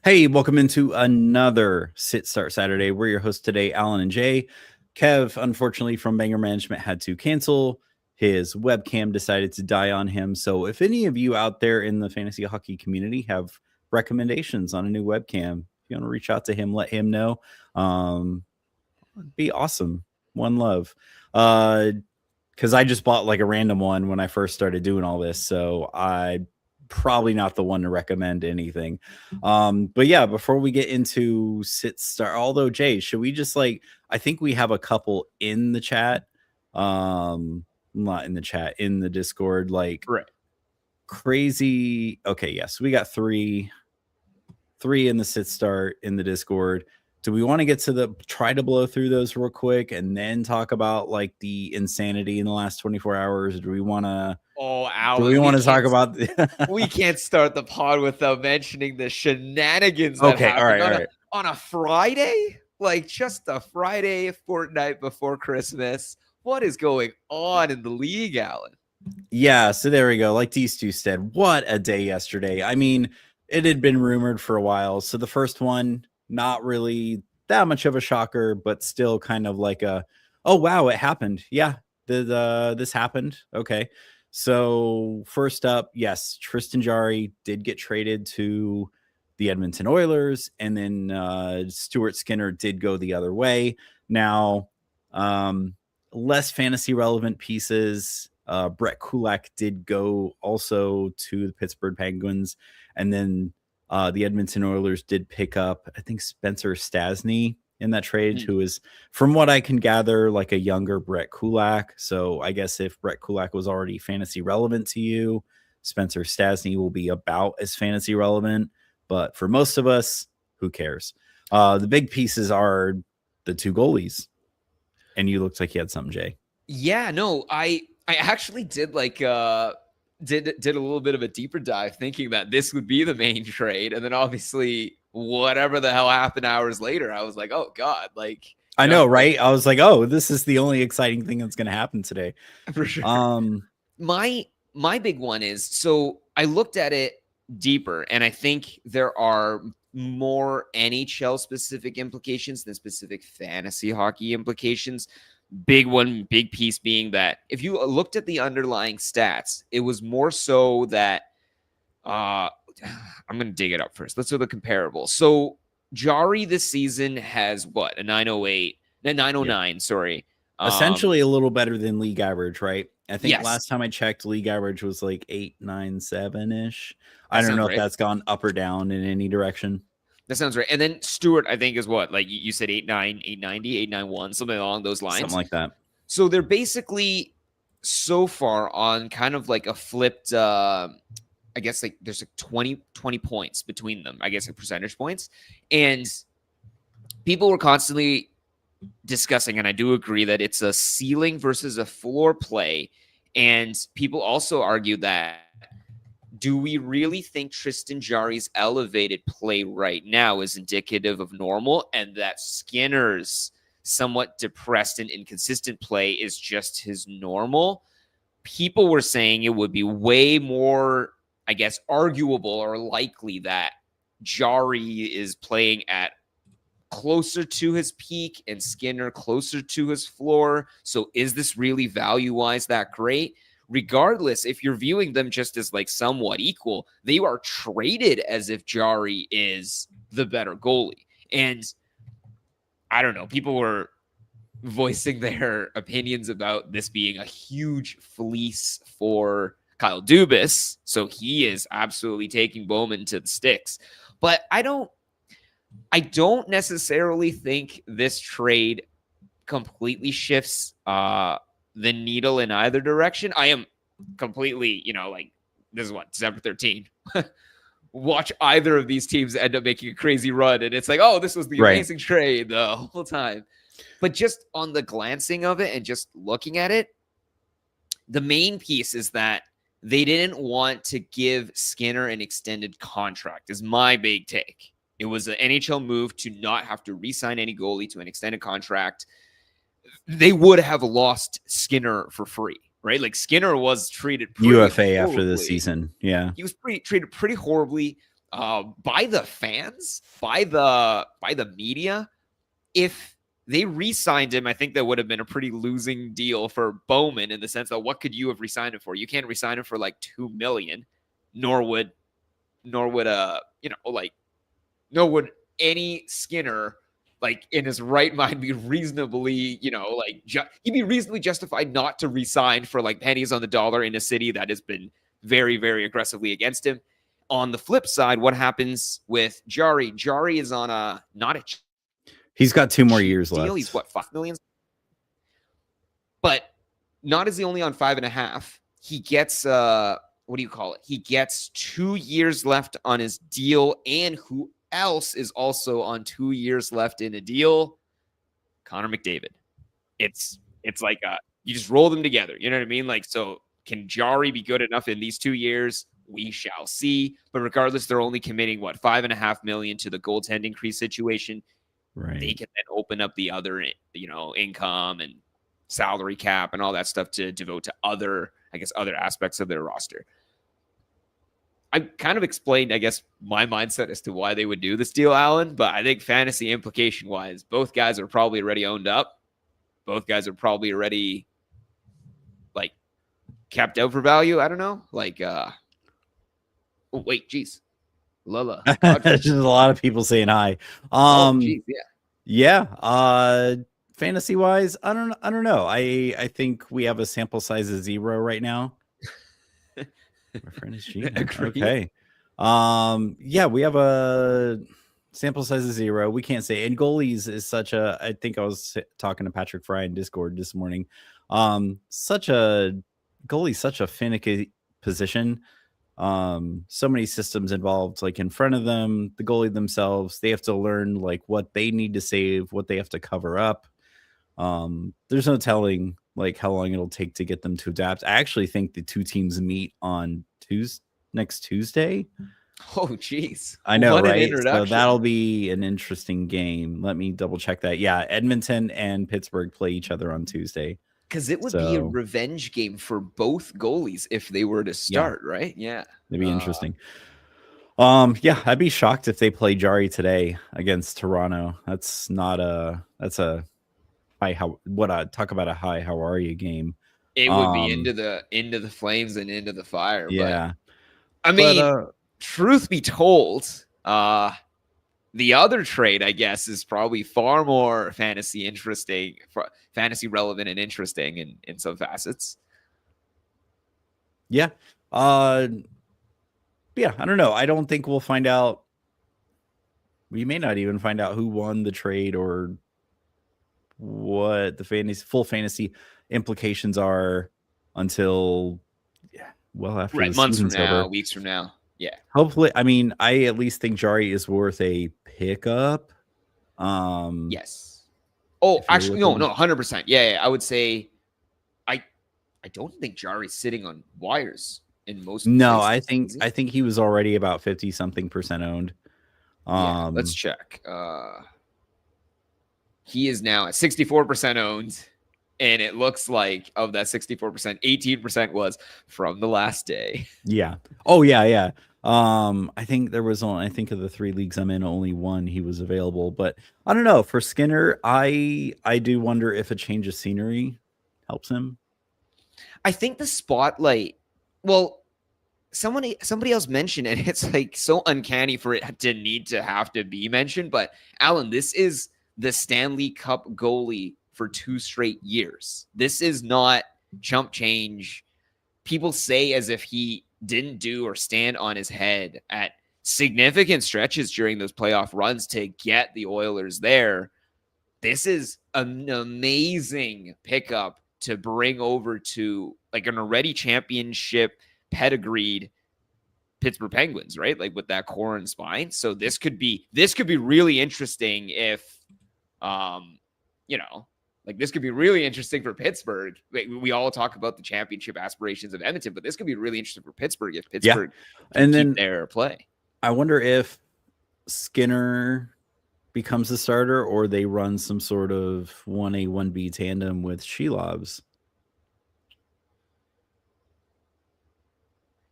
Hey, welcome into another Sit Start Saturday. We're your hosts today, Alan and Jay. Kev, unfortunately, from Banger Management, had to cancel. His webcam decided to die on him. So, if any of you out there in the fantasy hockey community have recommendations on a new webcam, if you want to reach out to him, let him know. It'd be awesome. One love. Because I just bought like a random one when I first started doing all this. So, I probably not the one to recommend anything. But yeah, before we get into Sit Start, although Jay, should we just I think we have a couple in the chat. Not in the chat, in the Discord, Right. crazy. Okay, yes, we got three in the Sit Start in the Discord. Do we want to get to try to blow through those real quick and then talk about like the insanity in the last 24 hours? Do we want to Alan, do we want to talk about we can't start the pod without mentioning the shenanigans that Okay, happened all right. On a Friday? Like just a Friday fortnight before Christmas. What is going on in the league, Alan? Yeah, so there we go. Like these two said, what a day yesterday. I mean, it had been rumored for a while. So the first one, not really that much of a shocker, but still kind of like oh wow, it happened. Yeah, this happened. Okay. So first up, yes, Tristan Jarry did get traded to the Edmonton Oilers, and then Stuart Skinner did go the other way. Now, less fantasy relevant pieces. Brett Kulak did go also to the Pittsburgh Penguins, and then the Edmonton Oilers did pick up, I think, Spencer Stastny in that trade, who is, from what I can gather, like a younger Brett Kulak. So I guess if Brett Kulak was already fantasy relevant to you, Spencer Stastny will be about as fantasy relevant. But for most of us, who cares? The big pieces are the two goalies. And you looked like you had something, Jay. Yeah, no, I actually did did a little bit of a deeper dive thinking that this would be the main trade. And then obviously whatever the hell happened hours later, I was like, oh God, I know, right? I was like, oh, this is the only exciting thing that's going to happen today. For sure. My big one is, so I looked at it deeper, and I think there are more NHL specific implications than specific fantasy hockey implications. Big piece being that if you looked at the underlying stats, it was more so that I'm going to dig it up first. Let's do the comparable. So Jarry this season has what, a 909, yep. Sorry. Essentially a little better than league average, right? I think last time I checked, league average was like 897-ish. I don't know if that's gone up or down in any direction. That sounds right. And then Stuart, I think, is what? Like you said, 89, 890, 891, something along those lines. Something like that. So they're basically so far on kind of like a flipped, I guess like there's like 20 points between them, I guess like percentage points. And people were constantly discussing, and I do agree that it's a ceiling versus a floor play. And people also argue that, do we really think Tristan Jarry's elevated play right now is indicative of normal, and that Skinner's somewhat depressed and inconsistent play is just his normal? People were saying it would be way more, I guess, arguable or likely that Jarry is playing at closer to his peak and Skinner closer to his floor. So is this really value-wise that great? Regardless, if you're viewing them just as like somewhat equal, they are traded as if Jarry is the better goalie. And I don't know, people were voicing their opinions about this being a huge fleece for Kyle Dubas. So he is absolutely taking Bowman to the sticks. But I don't necessarily think this trade completely shifts the needle in either direction. I am completely, this is what, December 13th. Watch either of these teams end up making a crazy run, and it's like, oh, this was the amazing trade the whole time. But just on the glancing of it and just looking at it, the main piece is that they didn't want to give Skinner an extended contract, is my big take. It was an NHL move to not have to re-sign any goalie to an extended contract. They would have lost Skinner for free, right? Like Skinner was treated pretty UFA horribly after the season. Yeah. He was treated pretty horribly. by the fans, by the media. If they re-signed him, I think that would have been a pretty losing deal for Bowman in the sense that what could you have re-signed him for? You can't re-sign him for like $2 million, nor would any Skinner like in his right mind be reasonably, he'd be reasonably justified not to resign for like pennies on the dollar in a city that has been very, very aggressively against him. On the flip side, what happens with Jari? Jari is on a not a He's got 2 more years deal. left. He's what, $5 million? But not is he only on 5.5. He gets what do you call it? He gets 2 years left on his deal, and who else is also on 2 years left in a deal? Connor McDavid. It's like you just roll them together. You know what I mean? Like, so can Jari be good enough in these 2 years? We shall see. But regardless, they're only committing what, $5.5 million to the goaltending increase situation. Right. They can then open up the other, income and salary cap and all that stuff to devote to other aspects of their roster. I kind of explained, I guess, my mindset as to why they would do this deal, Alan, but I think fantasy implication wise, both guys are probably already owned up. Both guys are probably already like capped out for value. I don't know. Like, geez. Lala. There's just a lot of people saying hi. Geez, Fantasy wise, I don't know. I think we have a sample size of 0 right now. My friend is Gina. Okay. We have a sample size of 0. We can't say. And goalies is such a, I think I was talking to Patrick Fry in Discord this morning. Such a finicky position. So many systems involved, like in front of them, the goalie themselves, they have to learn like what they need to save, what they have to cover up. There's no telling like how long it'll take to get them to adapt. I actually think the 2 teams meet on next Tuesday. Oh, geez. I know, right? So that'll be an interesting game. Let me double check that. Yeah, Edmonton and Pittsburgh play each other on Tuesday. Because it would be a revenge game for both goalies if they were to start, right? Yeah. It'd be interesting. I'd be shocked if they play Jari today against Toronto. That's a high talk about a high how are you game. It would be into the flames and into the fire. Yeah. But, I mean, truth be told, the other trade, I guess, is probably far more fantasy relevant and interesting in some facets. Yeah. I don't know. I don't think we'll find out. We may not even find out who won the trade or what the full fantasy implications are until after months from now, weeks from now. Yeah. Hopefully, I mean, I at least think Jari is worth a pickup. Yes. Oh, actually, no, 100%. Yeah, I would say I don't think Jari's sitting on wires in most. No, places. I think he was already about 50-something% owned. Let's check. He is now at 64% owned. And it looks like of that 64%, 18% was from the last day. Yeah. Oh, yeah. I think there was I think of the 3 leagues I'm in, only one he was available. But I don't know. For Skinner, I do wonder if a change of scenery helps him. I think the spotlight, somebody else mentioned it. It's like so uncanny for it to have to be mentioned. But Alan, this is the Stanley Cup goalie for 2 straight years. This is not chump change. People say as if he didn't do or stand on his head at significant stretches during those playoff runs to get the Oilers there. This is an amazing pickup to bring over to like an already championship pedigreed Pittsburgh Penguins, right? Like with that core and spine. So this could be really interesting if, like this could be really interesting for Pittsburgh. We all talk about the championship aspirations of Edmonton, but this could be really interesting for Pittsburgh if Pittsburgh can keep their play. I wonder if Skinner becomes the starter or they run some sort of 1A, 1B tandem with Shelovs.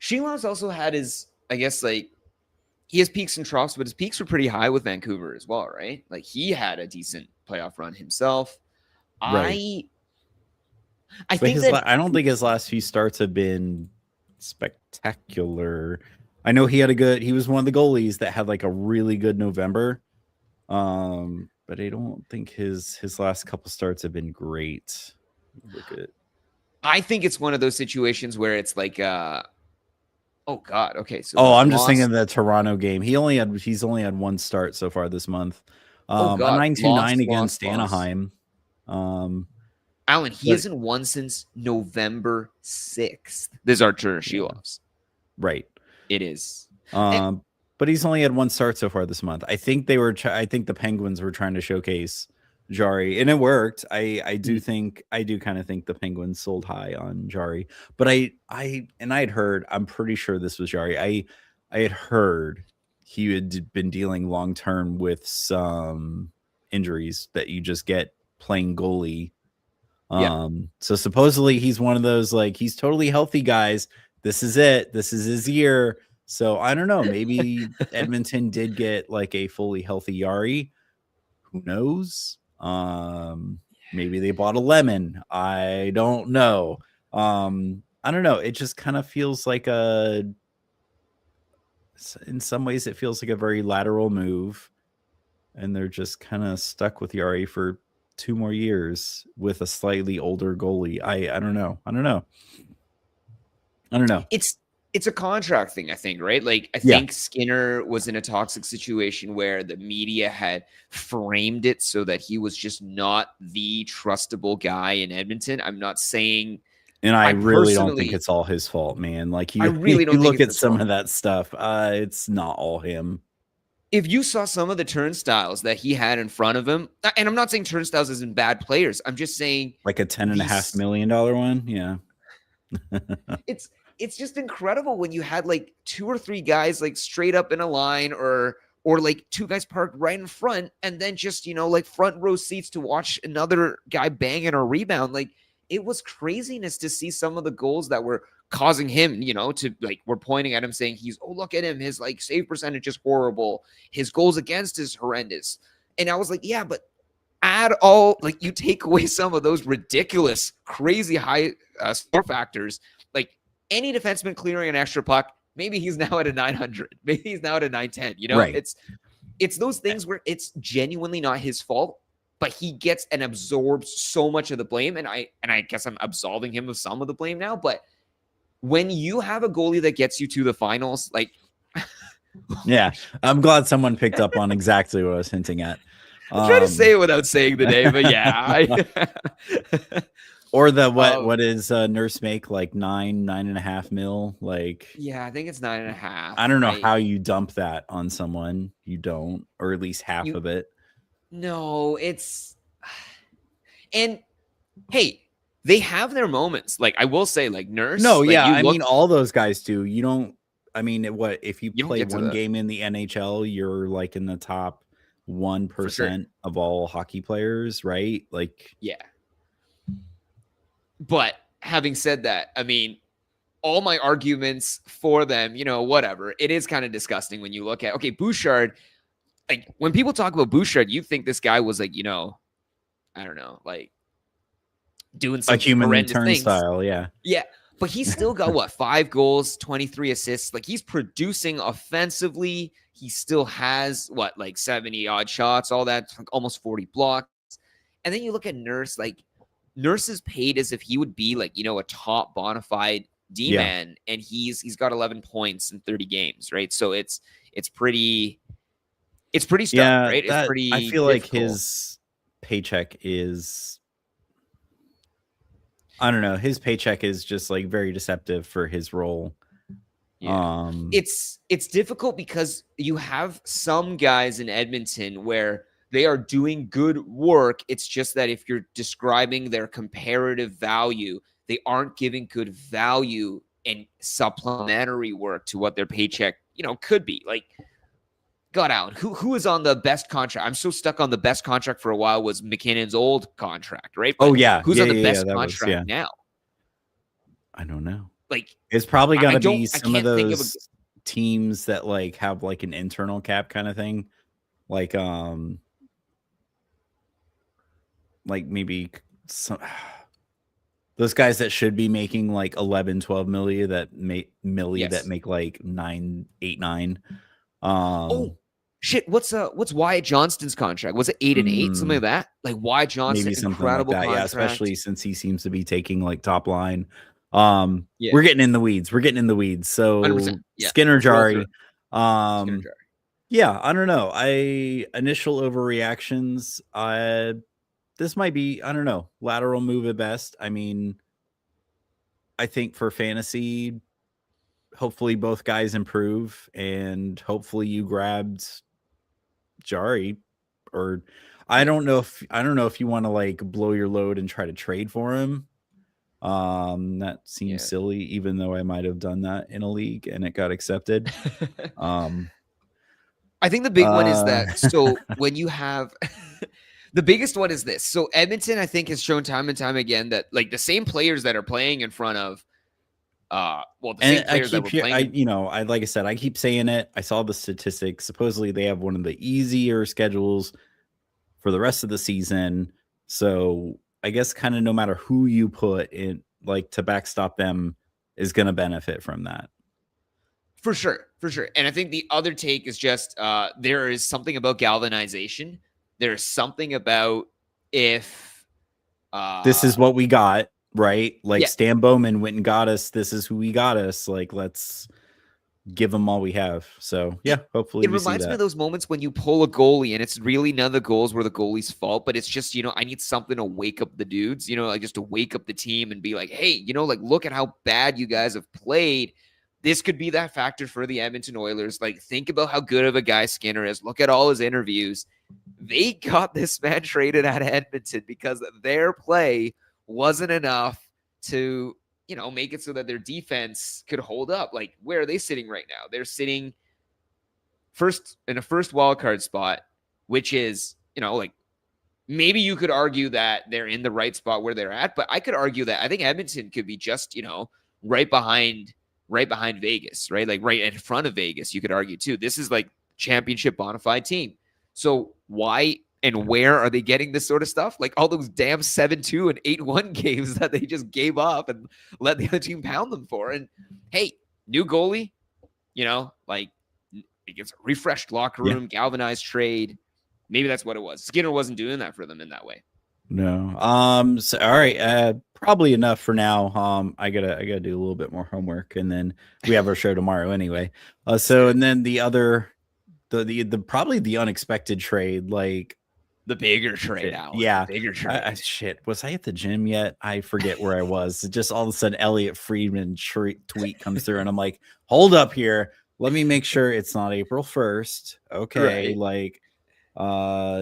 Shelovs also had his, I guess, like he has peaks and troughs, but his peaks were pretty high with Vancouver as well, right? Like he had a decent playoff run himself. Right. I But think that I don't think his last few starts have been spectacular. I know he was one of the goalies that had like a really good November. But I don't think his last couple starts have been great. Look at I think it's one of those situations where it's like oh god, okay. So I'm just thinking of the Toronto game. He's only had one start so far this month. Oh A god, 9-2-9 against Anaheim. Alan, he hasn't won since November 6th. This is Artur Shilovs. Right. It is. But he's only had one start so far this month. I think the Penguins were trying to showcase Jari, and it worked. I do kind of think the Penguins sold high on Jari, but I had heard, I'm pretty sure this was Jari. I had heard he had been dealing long term with some injuries that you just get playing goalie. So supposedly he's one of those, like, he's totally healthy guys. This is it. This is his year. So I don't know. Maybe Edmonton did get like a fully healthy Jari. Who knows? Maybe they bought a lemon. I don't know. I don't know. It just kind of feels like in some ways it feels like a very lateral move, and they're just kind of stuck with Jari for 2 more years with a slightly older goalie. I don't know. I don't know. It's a contract thing, I think, right? Like, I think Skinner was in a toxic situation where the media had framed it so that he was just not the trustable guy in Edmonton. I'm not saying, and I really don't think it's all his fault, man. Like, I really don't look at some of that stuff. It's not all him. If you saw some of the turnstiles that he had in front of him, and I'm not saying turnstiles isn't bad players. I'm just saying, like a $10.5 million one. Yeah. It's just incredible when you had like 2 or 3 guys like straight up in a line, or like 2 guys parked right in front, and then just, like front row seats to watch another guy bang in a rebound. Like, it was craziness to see some of the goals that were causing him, to, like, we're pointing at him saying look at him. His like save percentage is horrible. His goals against is horrendous. And I was like, yeah, but you take away some of those ridiculous, crazy high score factors, like any defenseman clearing an extra puck, maybe he's now at a 900. Maybe he's now at a 910. Right. It's those things where it's genuinely not his fault, but he gets and absorbs so much of the blame. And I guess I'm absolving him of some of the blame now. But when you have a goalie that gets you to the finals, like, yeah, I'm glad someone picked up on exactly what I was hinting at. I'm trying to say it without saying the name, but yeah. Or what is Nurse make, like 9.5 mil? Like, yeah, I think it's 9.5. I don't know how you dump that on someone. You don't, or at least half of it. No, and hey, they have their moments. Like, I will say, like, Nurse. No, yeah, I mean, all those guys do. You don't. I mean, what if you play one game in the NHL? You're like in the top 1% of all hockey players, right? Like, yeah. But having said that, I mean, all my arguments for them, whatever, it is kind of disgusting when you look at, okay, Bouchard, like, when people talk about Bouchard, you think this guy was like, I don't know, like doing some human turnstile, yeah. Yeah. But he's still got 5 goals, 23 assists. Like, he's producing offensively. He still has 70 odd shots, all that, like almost 40 blocks. And then you look at Nurse, like, Nurse is paid as if he would be like, a top bona fide D-man, and he's got 11 points in 30 games, right? So it's pretty stuff, right? It's pretty I feel like his paycheck is, I don't know, his paycheck is just like very deceptive for his role. Yeah. It's difficult because you have some guys in Edmonton where they are doing good work. It's just that if you're describing their comparative value, they aren't giving good value and supplementary work to what their paycheck, could be. Like, God, Alan, who is on the best contract? I'm so stuck on the best contract for a while was McKinnon's old contract, right? But yeah. Who's on the best contract now? I don't know. Like, it's probably going to be some of those teams that like have like an internal cap kind of thing, like maybe some those guys that should be making like 11, 12 million that make that make like 9, 8, 9. Oh shit! What's Wyatt Johnston's contract? Was it 8 and 8, something like that? Like Wyatt Johnston, maybe something incredible like that. contract. Yeah, especially since he seems to be taking like top line. We're getting in the weeds. So 100%. Yeah. Skinner Jari. Skinner Jari. Yeah, I don't know. Initial overreactions. This might be, I don't know, lateral move at best. I mean, I think for fantasy, hopefully both guys improve, and hopefully you grabbed Jari, or I don't know if you want to like blow your load and try to trade for him. That seems silly, even though I might have done that in a league and it got accepted. I think the big one is that, so when you have the biggest one is this. So Edmonton, I think, has shown time and time again that like the same players that are playing in front of the same players that were playing. Like I said, I keep saying it. I saw the statistics. Supposedly they have one of the easier schedules for the rest of the season. So I guess kind of no matter who you put in, like, to backstop them is going to benefit from that. For sure. And I think the other take is just there is something about galvanization. There's something about if this is what we got, right? Like Stan Bowman went and got us. This is who we got us. Like, let's give them all we have. So yeah, hopefully it reminds me of those moments when you pull a goalie and it's really none of the goals were the goalie's fault, but it's just, I need something to wake up the dudes, like just to wake up the team and be like, hey, like look at how bad you guys have played. This could be that factor for the Edmonton Oilers. Like, think about how good of a guy Skinner is. Look at all his interviews. They got this man traded out of Edmonton because their play wasn't enough to, make it so that their defense could hold up. Like, where are they sitting right now? They're sitting in a first wild card spot, which is, like, maybe you could argue that they're in the right spot where they're at, but I could argue that I think Edmonton could be just, right behind Vegas, right? Like right in front of Vegas, you could argue too. This is like championship bona fide team. So why and where are they getting this sort of stuff? Like all those damn 7-2 and 8-1 games that they just gave up and let the other team pound them for. And hey, new goalie, like it gets a refreshed locker room, galvanized trade. Maybe that's what it was. Skinner wasn't doing that for them in that way. No. So, all right. Probably enough for now. I gotta do a little bit more homework, and then we have our show tomorrow anyway. And then the other, the probably the unexpected trade, like the bigger trade out. Yeah. Bigger trade. Shit. Was I at the gym yet? I forget where I was. Just all of a sudden, Elliot Friedman tweet comes through, and I'm like, hold up here. Let me make sure it's not April 1st. Okay. Right. Like,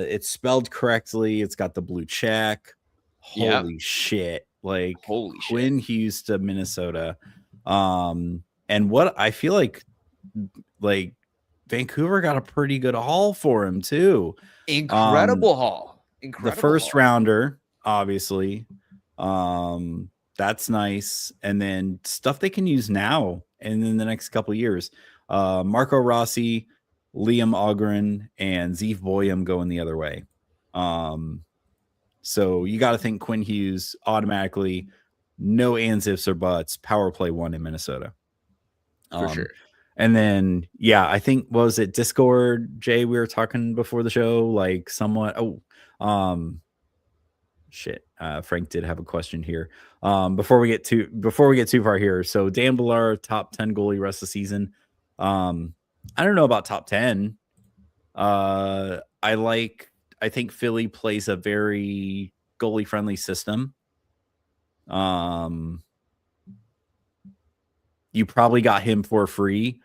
it's spelled correctly. It's got the blue check. Holy shit. Like, Quinn Hughes to Minnesota. And what I feel like Vancouver got a pretty good haul for him too. Incredible haul. The first rounder, obviously. That's nice. And then stuff they can use now and in the next couple of years. Marco Rossi, Liam Ogren, and Zeev Boyum going the other way. So you got to think Quinn Hughes automatically, no ands, ifs, or buts, power play 1 in Minnesota. For sure. And then, I think, what was it, Discord, Jay, we were talking before the show, like somewhat. Frank did have a question here. Before we get too far here. So Dan Ballard, top 10 goalie rest of the season. I don't know about top 10. I think Philly plays a very goalie friendly system. You probably got him for free.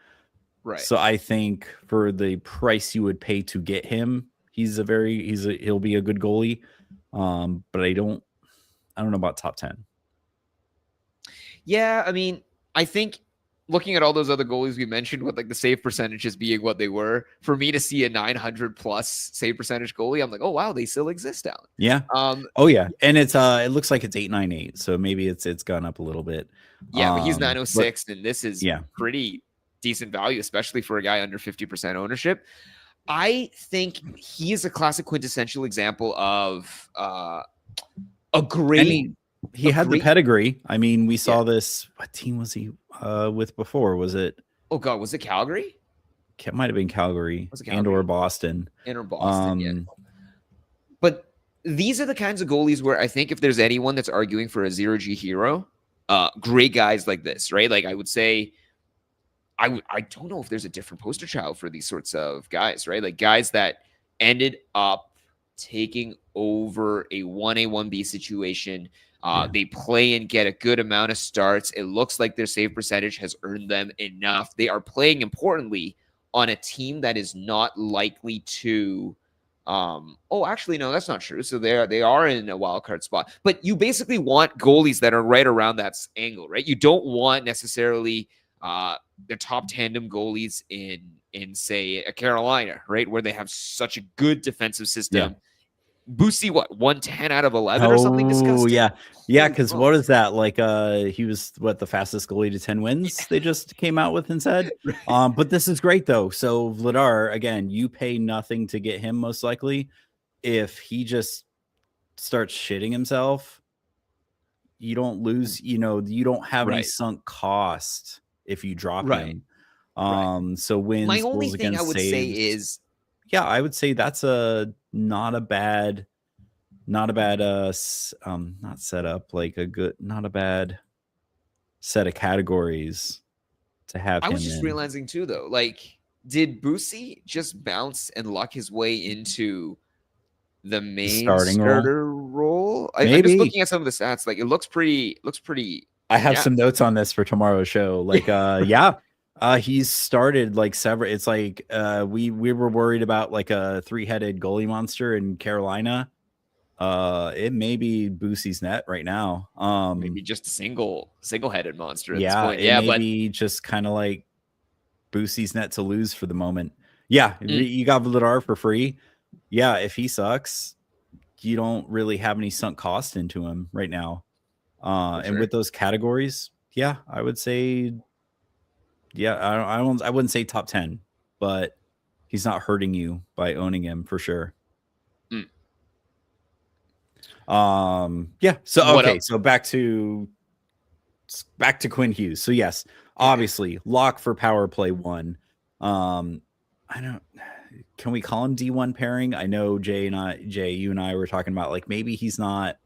Right. So I think for the price you would pay to get him, he'll be a good goalie. But I don't know about top 10. Yeah. I mean, I think looking at all those other goalies we mentioned with like the save percentages being what they were, for me to see a 900 plus save percentage goalie, I'm like, oh wow, they still exist out. Yeah. Oh yeah. And it's it looks like it's 898. So maybe it's gone up a little bit. Yeah, but he's 906 and this is pretty decent value, especially for a guy under 50% ownership. I think he is a classic quintessential example of a great. He had the pedigree. I mean, we saw this. What team was he with before? Was it? Oh God, was it Calgary? It might have been Calgary, Was it Calgary? and or Boston. And/or Boston, yeah. But these are the kinds of goalies where I think if there's anyone that's arguing for a 0G hero, great guys like this, right? Like I would say, I don't know if there's a different poster child for these sorts of guys, right? Like guys that ended up taking over a 1A, 1B situation. They play and get a good amount of starts. It looks like their save percentage has earned them enough. They are playing, importantly, on a team that is not likely to actually no, that's not true. So they are in a wild card spot. But you basically want goalies that are right around that angle, right? You don't want necessarily the top tandem goalies in say a Carolina, right, where they have such a good defensive system. Boosty, what, 110 out of 11 or something disgusting? Yeah, because what is that? Like he was the fastest goalie to 10 wins they just came out with and said. But this is great though. So Vladar, again, you pay nothing to get him most likely. If he just starts shitting himself, you don't lose, you don't have any sunk cost if you drop him. So wins. My only thing I would say is, I would say that's not a bad not set up, like not a bad set of categories to have. I was just realizing too, though, like, did Boosie just bounce and luck his way into the main starting role? I'm just looking at some of the stats. Like, it looks pretty. I have some notes on this for tomorrow's show. Like, he's started like several. It's like we were worried about like a 3-headed goalie monster in Carolina. It may be Boosie's net right now. Maybe just a single-headed monster at this point. But just kind of like Boosie's net to lose for the moment. You got Vladar for free. If he sucks, you don't really have any sunk cost into him right now. And with those categories, I would say, I wouldn't say top 10, but he's not hurting you by owning him for sure. So back to Quinn Hughes. So yes, obviously lock for power play 1. Can we call him D1 pairing? I know Jay, you and I were talking about like maybe he's not.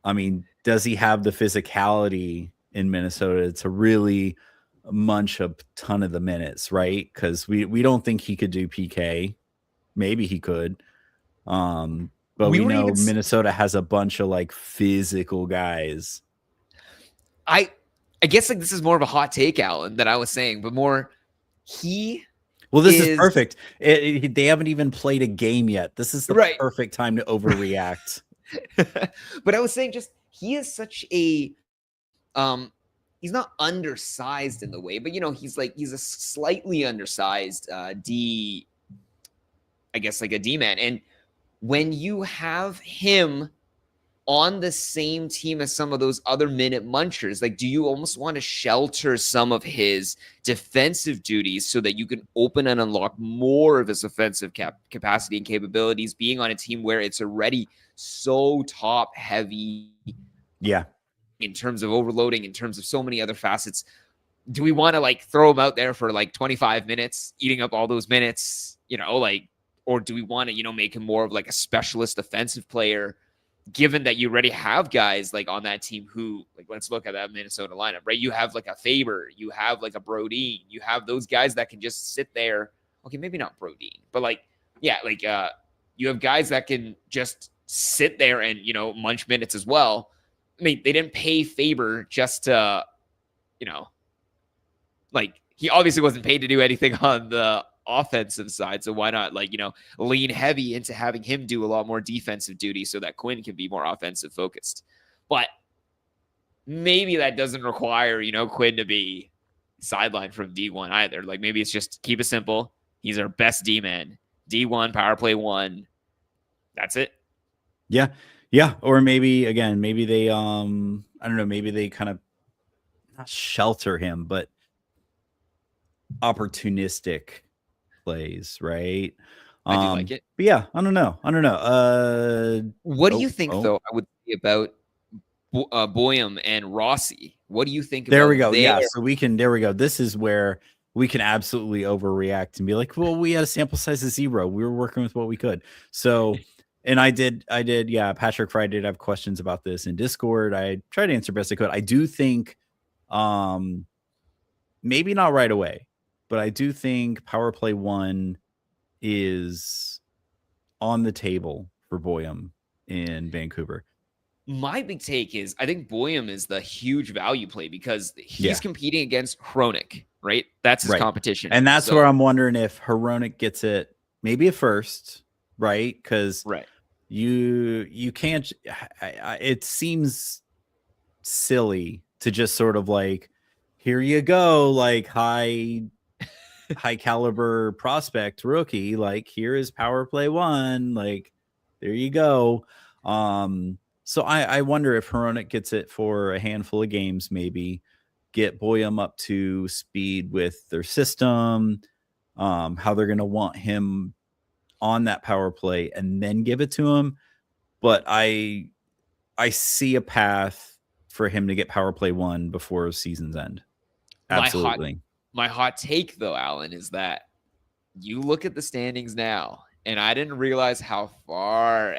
I mean, does he have the physicality in Minnesota to really munch a ton of the minutes, right? Because we don't think he could do PK. Maybe he could. But we know Minnesota has a bunch of like physical guys. I guess like this is more of a hot take, Alan, that I was saying, but more this is perfect. They haven't even played a game yet. This is the perfect time to overreact. But I was saying, just he is such a he's not undersized in the way, but he's a slightly undersized D, I guess, like a D man. And when you have him on the same team as some of those other minute munchers, like, do you almost want to shelter some of his defensive duties so that you can open and unlock more of his offensive capacity and capabilities, being on a team where it's already so top heavy? In terms of overloading, in terms of so many other facets, do we want to like throw him out there for like 25 minutes, eating up all those minutes, or do we want to, make him more of like a specialist offensive player, given that you already have guys like on that team who, like, let's look at that Minnesota lineup, right? You have like a Faber, you have like a Brodin, you have those guys that can just sit there. Okay, maybe not Brodin, but you have guys that can just sit there and, munch minutes as well. I mean, they didn't pay Faber just to, he obviously wasn't paid to do anything on the offensive side. So why not, lean heavy into having him do a lot more defensive duty so that Quinn can be more offensive focused? But maybe that doesn't require, Quinn to be sidelined from D1 either. Like, maybe it's just keep it simple. He's our best D-man. D1, power play 1. That's it. Yeah. Or maybe they, I don't know, maybe they kind of not shelter him, but opportunistic plays, right? I do like it. But yeah, I don't know. What do you think, though, I would say about Boyum and Rossi? What do you think There we about go. their Yeah, so there we go. This is where we can absolutely overreact and be like, well, we had a sample size of 0. We were working with what we could. So, and I did, yeah, Patrick Fry did have questions about this in Discord. I tried to answer best I could. I do think, maybe not right away, but I do think Power Play 1 is on the table for Boyum in Vancouver. My big take is I think Boyum is the huge value play because he's Yeah. competing against Hronik, right? That's his Right. competition. And that's where I'm wondering if Hronik gets it maybe at first, right? Because right. You can't. It seems silly to just sort of like, here you go, like high caliber prospect rookie. Like, here is Power Play 1. Like, there you go. So I wonder if Hronik gets it for a handful of games, maybe get Boyum up to speed with their system, how they're going to want him on that power play, and then give it to him. But I see a path for him to get Power Play 1 before season's end. Absolutely. My hot take, though, Alan, is that you look at the standings now, and I didn't realize how far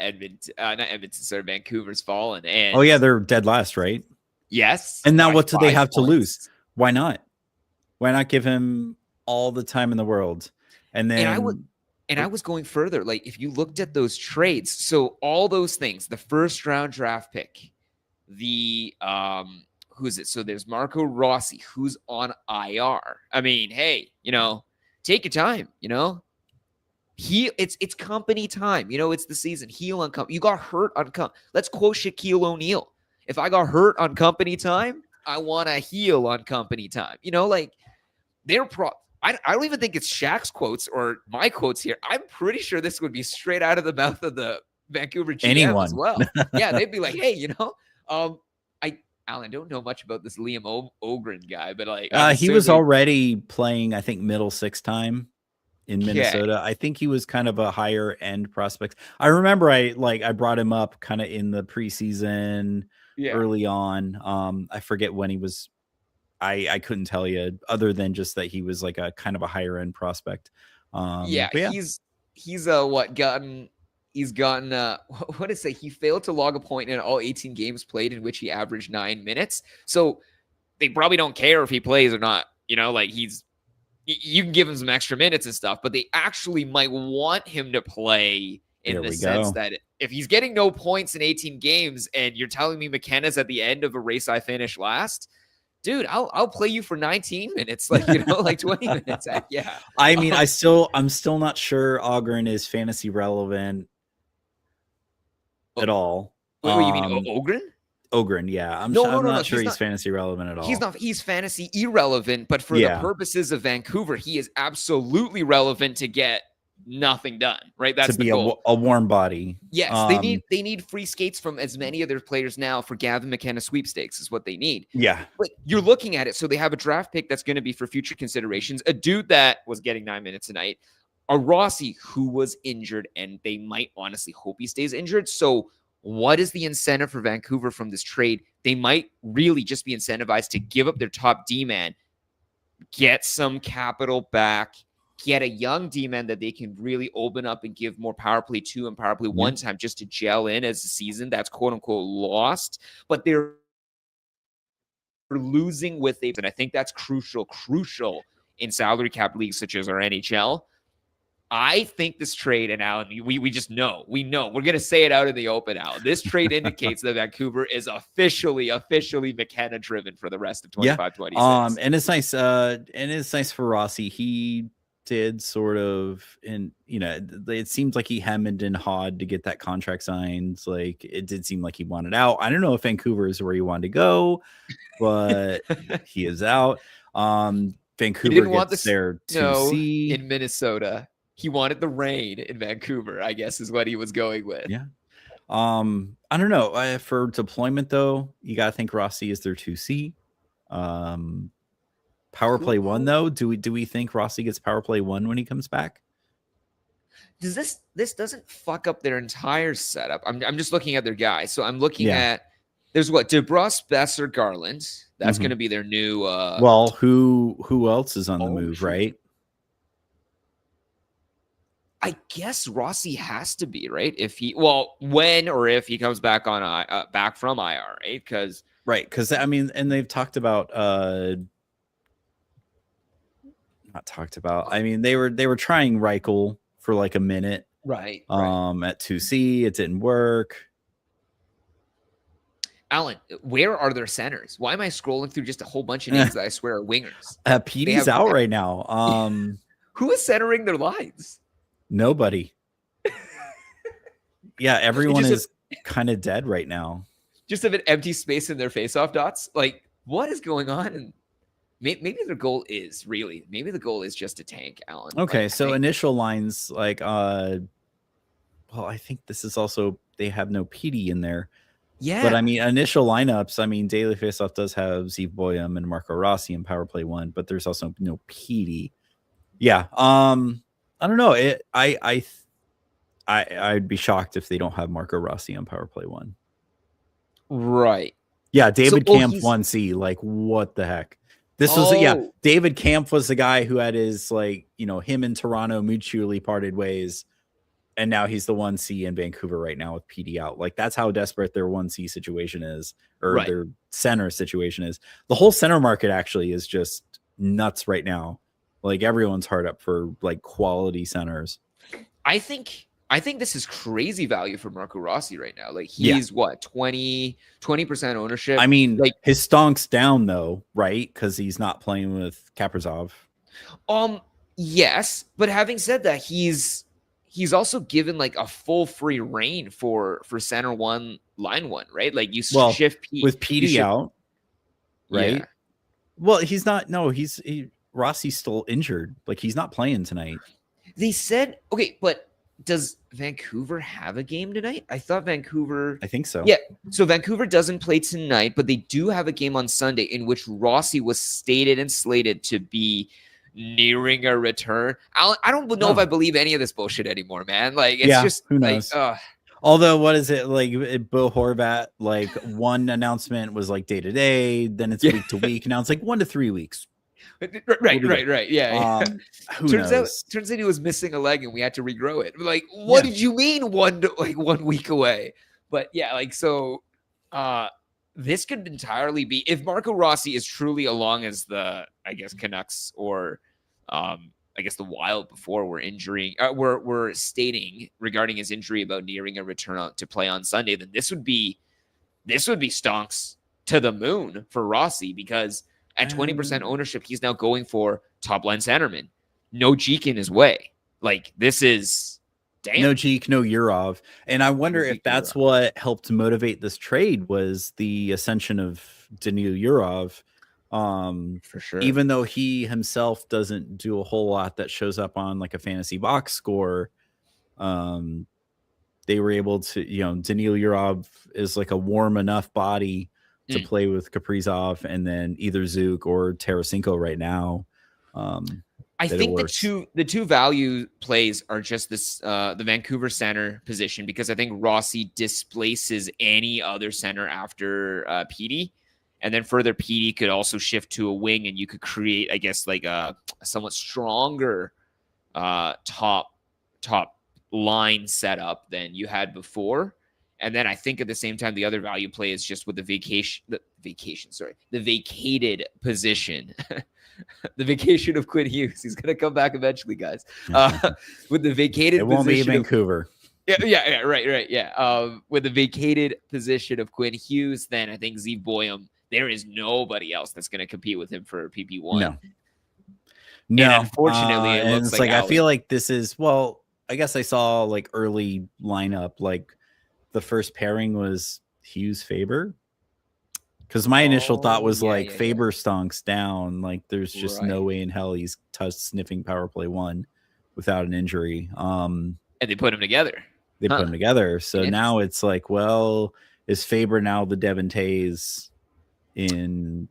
Vancouver's fallen. And oh yeah, they're dead last, right? Yes. And now what do they have to lose? Why not? Why not give him all the time in the world? And then I was going further. Like, if you looked at those trades, so all those things, the first round draft pick, the who is it? So there's Marco Rossi, who's on IR. I mean, hey, take your time, it's company time. It's the season. Heal on company. You got hurt on company. Let's quote Shaquille O'Neal. If I got hurt on company time, I want to heal on company time. Like they're I don't even think it's Shaq's quotes or my quotes here. I'm pretty sure this would be straight out of the mouth of the Vancouver GM as well. Yeah, they'd be like, hey, Alan, I don't know much about this Liam Ogren guy, but like he was already playing, I think, middle 6 time in Minnesota. I think he was kind of a higher end prospect. I remember I brought him up kind of in the preseason early on. I forget when he was. I couldn't tell you other than just that he was like a kind of a higher end prospect. He's gotten what did it say? He failed to log a point in all 18 games played in which he averaged 9 minutes. So they probably don't care if he plays or not. Like you can give him some extra minutes and stuff, but they actually might want him to play in the sense that if he's getting no points in 18 games and you're telling me McKenna's at the end of a race I finished last, dude, I'll play you for 19 minutes, like 20 minutes. Yeah. I mean, I'm still not sure Ogren is fantasy relevant at all. What you mean, Ogren? Ogren, yeah. I'm not sure he's fantasy relevant at all. He's not. He's fantasy irrelevant, but for the purposes of Vancouver, he is absolutely relevant to get nothing done. Right, that's the goal. A warm body. Yes, they need free skates from as many of their players now for Gavin McKenna sweepstakes is what they need. Yeah, but you're looking at it. So they have a draft pick that's going to be for future considerations. A dude that was getting 9 minutes a night, a Rossi who was injured, and they might honestly hope he stays injured. So what is the incentive for Vancouver from this trade? They might really just be incentivized to give up their top D-man, get some capital back, get a young D-man that they can really open up and give more power play 2 and power play 1 time just to gel in as a season that's quote-unquote lost. But they're losing with it, and I think that's crucial in salary cap leagues such as our NHL. I think this trade, and Alan, we just know. We're going to say it out in the open, Alan. This trade indicates that Vancouver is officially McKenna driven for the rest of 25-26. And it's nice for Rossi. He did sort of, it seems like he hemmed and hawed to get that contract signed. Like, it did seem like he wanted out. I don't know if Vancouver is where he wanted to go, but he is out. Vancouver gets their 2C in Minnesota. He wanted the rain in Vancouver, I guess, is what he was going with. Yeah. I don't know. For deployment, though, you got to think Rossi is their 2C. Power Power play 1 though. Do we think Rossi gets power play 1 when he comes back? Does this doesn't fuck up their entire setup? I'm just looking at their guys. So I'm looking at there's what DeBrus, Besser, Garland. That's going to be their new. Well, who else is on the move, right? I guess Rossi has to be, right? If he when or if he comes back on back from IR, right? Because I mean, and they've talked about not talked about. I mean, they were trying Reichel for like a minute, right? At 2C, it didn't work. Alan, where are their centers? Why am I scrolling through just a whole bunch of names that I swear are wingers? PD's out right now. Who is centering their lines? Nobody. Yeah, everyone is kind of dead right now. Just have an empty space in their face-off dots. Like, what is going on? And maybe their goal is maybe the goal is just to tank, Alan. Okay, like, so initial lines like well, I think this is also they have no PD in there. Yeah. But I mean, initial lineups, I mean, Daily Faceoff does have Zeev Boyum and Marco Rossi in Power Play 1, but there's also no PD. Yeah. I don't know. I'd be shocked if they don't have Marco Rossi on Power Play 1. Right. Yeah, David Camp 1C. Like, what the heck? This was David Camp was the guy who had his him and Toronto mutually parted ways. And now he's the 1C in Vancouver right now with PD out. Like, that's how desperate their 1C situation is, or their center situation is. The whole center market actually is just nuts right now. Like, everyone's hard up for like quality centers. I think this is crazy value for Marco Rossi right now. Like, he's what, 20% ownership. I mean, like his stonk's down though, right? Because he's not playing with Kaprizov. Yes, but having said that, he's also given like a full free reign for center 1, line 1, right? Like, you shift with PD out, right? Yeah. Well, he's not. No, Rossi's still injured. Like, he's not playing tonight. They said but does Vancouver have a game tonight? I thought Vancouver. I think so. Yeah. So Vancouver doesn't play tonight, but they do have a game on Sunday in which Rossi was stated and slated to be nearing a return. I don't know if I believe any of this bullshit anymore, man. Like, it's just who knows. Although, what is it like? Bo Horvat, like, one announcement was like day to day, then it's week to week. Now it's like 1 to 3 weeks. Right. Yeah. Turns out he was missing a leg and we had to regrow it. Like, what did you mean 1 week away? But yeah, like, so this could entirely be, if Marco Rossi is truly along as the, I guess, Canucks or I guess the Wild before we're stating regarding his injury about nearing a return to play on Sunday, then this would be stonks to the moon for Rossi, because at 20% ownership, he's now going for top line centerman. No Jeek in his way. Like, this is damn. No Jeek, no Yurov. And I wonder if that's what helped motivate this trade was the ascension of Daniil Yurov. For sure. Even though he himself doesn't do a whole lot that shows up on like a fantasy box score, they were able to, Daniil Yurov is like a warm enough body to play with Kaprizov and then either Zook or Tarasenko right now. I think the two value plays are just this the Vancouver center position, because I think Rossi displaces any other center after PD, and then further PD could also shift to a wing, and you could create, I guess, like a somewhat stronger top line setup than you had before. And then I think at the same time, the other value play is just with the vacated position, the vacation of Quinn Hughes. He's going to come back eventually, guys. With the vacated position. It won't be Vancouver. Right. Yeah. With the vacated position of Quinn Hughes, then I think Zeev Boyum, there is nobody else that's going to compete with him for PP1. No. And unfortunately, it looks like I feel like this is, well, I guess I saw like early lineup, like, the first pairing was Hughes Faber, because my initial thought was Faber stonks down. Like, there's just no way in hell he's sniffing Power Play 1 without an injury. And they put him together. Put him together. So now it's like, well, is Faber now the Devon Tays in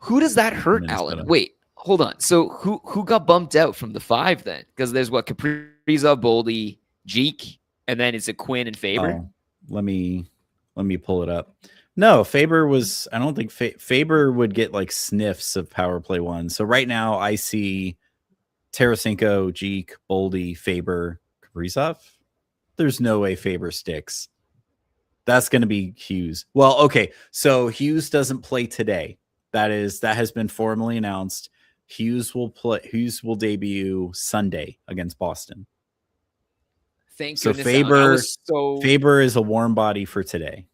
Who does that hurt, Alan? Minnesota. Wait, hold on. So who got bumped out from the 5 then? Because there's what, Kaprizov, Boldy, Jeek, and then is it Quinn and Faber? Oh, let me pull it up. No, Faber was. I don't think Faber would get like sniffs of power play 1. So right now I see Tarasenko, Jeek, Boldy, Faber, Kaprizov. There's no way Faber sticks. That's going to be Hughes. Well, okay. So Hughes doesn't play today. That has been formally announced. Hughes will debut Sunday against Boston. Thank so goodness. Faber is a warm body for today.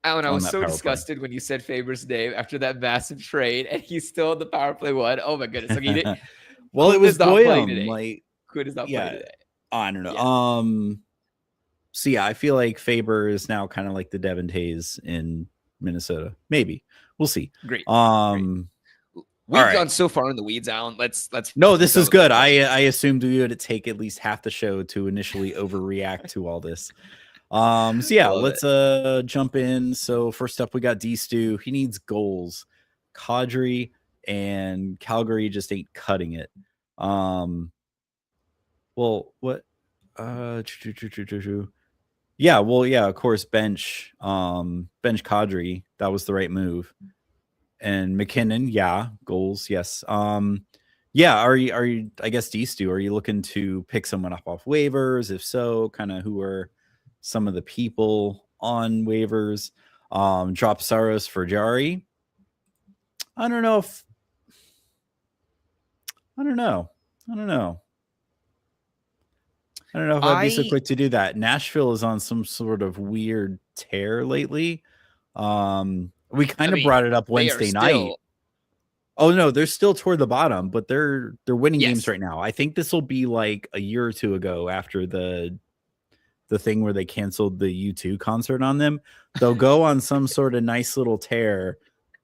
Alan, I was so disgusted when you said Faber's name after that massive trade, and he's still in the power play 1. Oh my goodness! Like he did. Well, it was Boyum. Like Quinn is not playing today. I don't know. Yeah. So yeah, I feel like Faber is now kind of like the Devin Tays in Minnesota. Maybe we'll see. Great. We've gone so far in the weeds, Alan. Let's. No, this is good. I assumed we would take at least half the show to initially overreact to all this. So yeah, let's jump in. So first up, we got D-Stu. He needs goals. Kadri and Calgary just ain't cutting it. Well, what? Yeah, well, yeah, of course, bench Kadri. That was the right move. And McKinnon, yeah, goals, yes. Yeah, are you? I guess D-Stu, are you looking to pick someone up off waivers? If so, kind of who are some of the people on waivers? Drop Saros for Jari. I don't know. I don't know if I'd be so quick to do that. Nashville is on some sort of weird tear lately. We kind of brought it up Wednesday night. Oh no, they're still toward the bottom, but they're winning games right now. I think this will be like a year or two ago after the thing where they canceled the U2 concert on them. They'll go on some sort of nice little tear,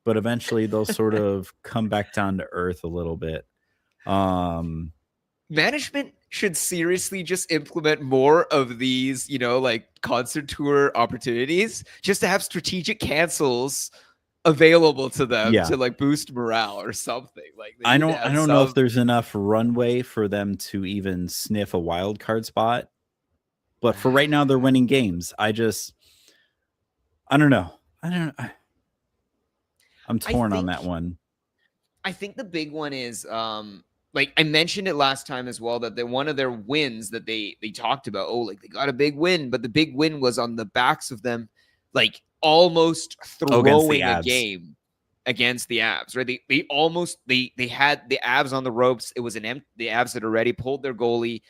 but eventually they'll sort of come back down to earth a little bit. Management should seriously just implement more of these, like concert tour opportunities, just to have strategic cancels available to them to like boost morale or something. Like I don't know if there's enough runway for them to even sniff a wild card spot, but for right now they're winning games. I don't know. I'm torn on that one. I think the big one is like I mentioned it last time as well, that one of their wins that they talked about, like they got a big win, but the big win was on the backs of them like almost throwing a game against the Avs, right? They almost they had the Avs on the ropes. It was the Avs had already pulled their goalie.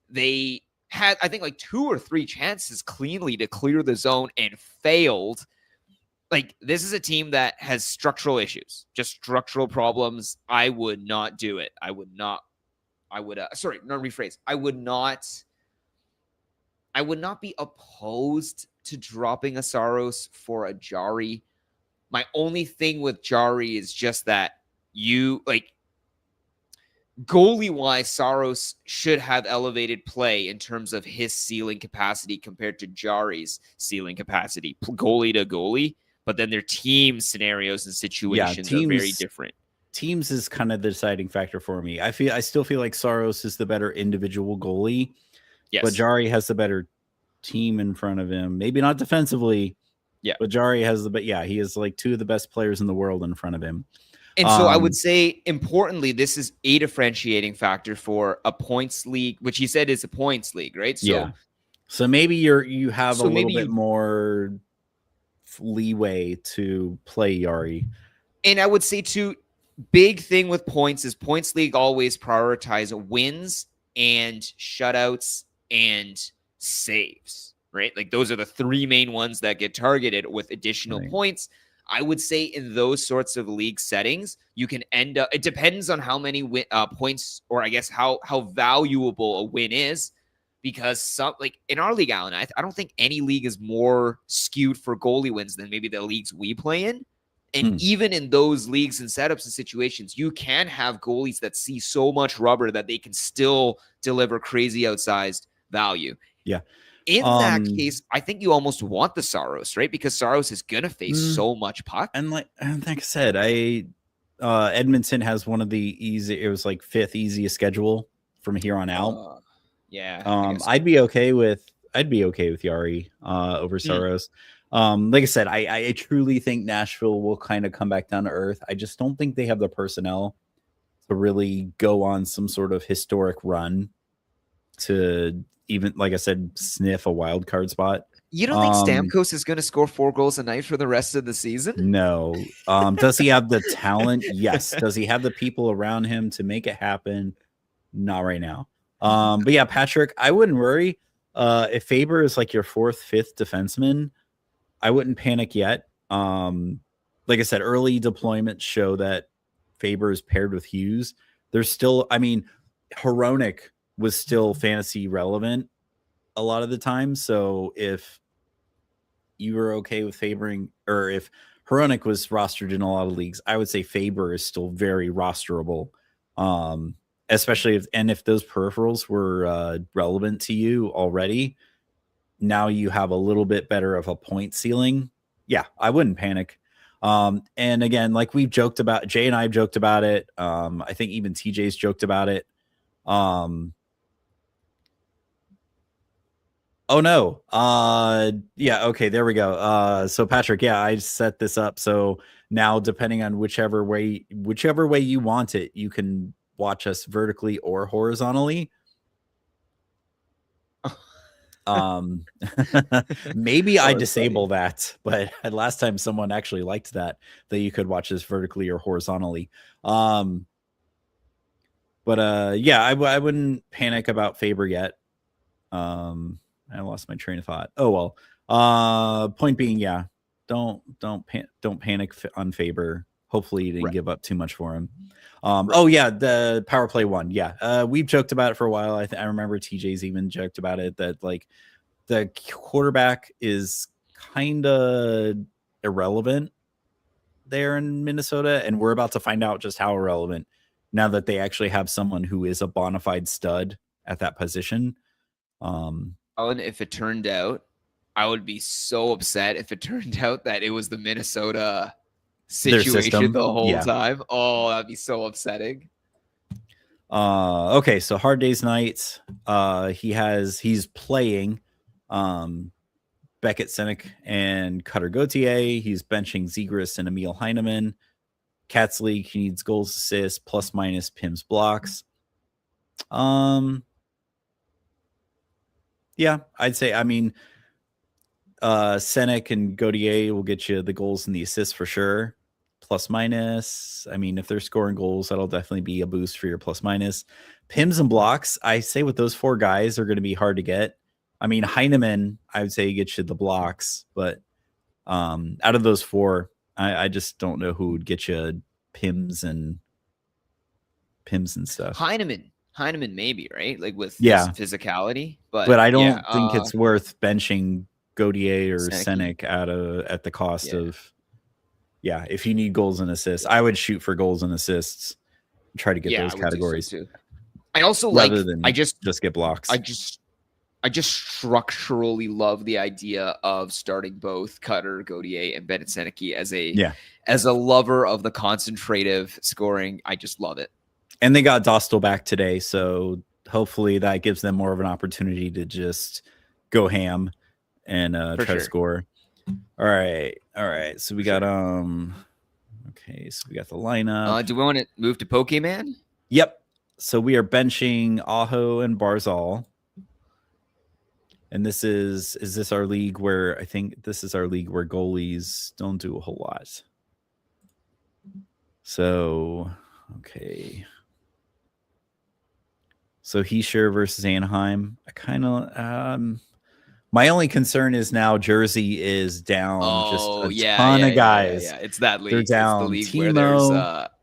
They had, I think, like 2 or 3 chances cleanly to clear the zone and failed. Like, this is a team that has structural issues, just structural problems. I would not do it. I would not be opposed to dropping a Saros for a Jari. My only thing with Jari is just that goalie-wise, Saros should have elevated play in terms of his ceiling capacity compared to Jari's ceiling capacity, goalie to goalie. But then their team scenarios and situations are very different. Teams is kind of the deciding factor for me. I still feel like Saros is the better individual goalie, but Jari has the better team in front of him. Maybe not defensively, but Jari has he has like 2 of the best players in the world in front of him. And so I would say, importantly, this is a differentiating factor for a points league, which he said is a points league, right? So maybe you have a little bit more leeway to play Jari. And I would say too, big thing with points is points league always prioritize wins and shutouts and saves, right? Like those are the 3 main ones that get targeted with additional points. I would say in those sorts of league settings, you can end up, it depends on how many points, or I guess how valuable a win is. Because some, like in our league, Alan, I don't think any league is more skewed for goalie wins than maybe the leagues we play in. And even in those leagues and setups and situations, you can have goalies that see so much rubber that they can still deliver crazy outsized value. Yeah. In that case, I think you almost want the Saros, right? Because Saros is going to face so much puck. And like I said, Edmonton has one of the easy. It was like 5th easiest schedule from here on out. Yeah. I guess so. I'd be okay with Yari over Saros. Like I said, I truly think Nashville will kind of come back down to earth. I just don't think they have the personnel to really go on some sort of historic run to even, like I said, sniff a wild card spot. You don't think Stamkos is going to score 4 goals a night for the rest of the season? No. Does he have the talent? Yes. Does he have the people around him to make it happen? Not right now. But yeah, Patrick, I wouldn't worry. If Faber is like your 4th, 5th defenseman, I wouldn't panic yet. Like I said, early deployments show that Faber is paired with Hughes. There's still, I mean, Hronek was still fantasy relevant a lot of the time. So if you were okay with favoring, or if Hronek was rostered in a lot of leagues, I would say Faber is still very rosterable. Especially if those peripherals were relevant to you already, now you have a little bit better of a point ceiling. Yeah, I wouldn't panic. And again, like we've joked about, Jay and I have joked about it. I think even TJ's joked about it. Oh no. Yeah, okay, there we go. So Patrick, yeah, I set this up. So now depending on whichever way you want it, you can watch us vertically or horizontally. Maybe I disable that, but last time someone actually liked that you could watch this vertically or horizontally. But yeah, I wouldn't panic about Faber yet. I lost my train of thought. Oh well. Point being, yeah, don't panic on Faber. Hopefully you didn't give up too much for him. Oh yeah, the power play one. Yeah, we've joked about it for a while. I remember TJ's even joked about it, that like the quarterback is kind of irrelevant there in Minnesota, and we're about to find out just how irrelevant now that they actually have someone who is a bona fide stud at that position. And if it turned out, I would be so upset if it turned out that it was the Minnesota situation the whole time. Oh, that'd be so upsetting. Okay, so hard days nights. He's playing Beckett Senek and Cutter Gauthier. He's benching Zegras and Emil Heineman. Cats League, he needs goals, assists, plus minus Pim's blocks. Yeah, I'd say, I mean, Senek and Gauthier will get you the goals and the assists for sure. Plus minus. I mean, if they're scoring goals, that'll definitely be a boost for your plus minus. Pims and blocks, I say with those 4 guys are going to be hard to get. I mean, Heineman, I would say gets you the blocks, but out of those 4, I just don't know who would get you Pims and stuff. Heineman maybe, right? Like with physicality, but I don't think it's worth benching Gauthier or Senek at the cost of. Yeah, if you need goals and assists, I would shoot for goals and assists. Try to get those categories. So too. I also just get blocks. I just structurally love the idea of starting both Cutter, Gauthier, and Bennett Seneke as a lover of the concentrative scoring. I just love it. And they got Dostal back today, so hopefully that gives them more of an opportunity to just go ham and try to score. All right. So we got okay, so we got the lineup. Do we want to move to Pokemon? Yep. So we are benching Aho and Barzal. And this is our league where I think this is our league where goalies don't do a whole lot. So, okay. So Heischer versus Anaheim. I kind of my only concern is now Jersey is down just a ton of guys. Yeah. It's that league. They're down. It's the league Timo, where there's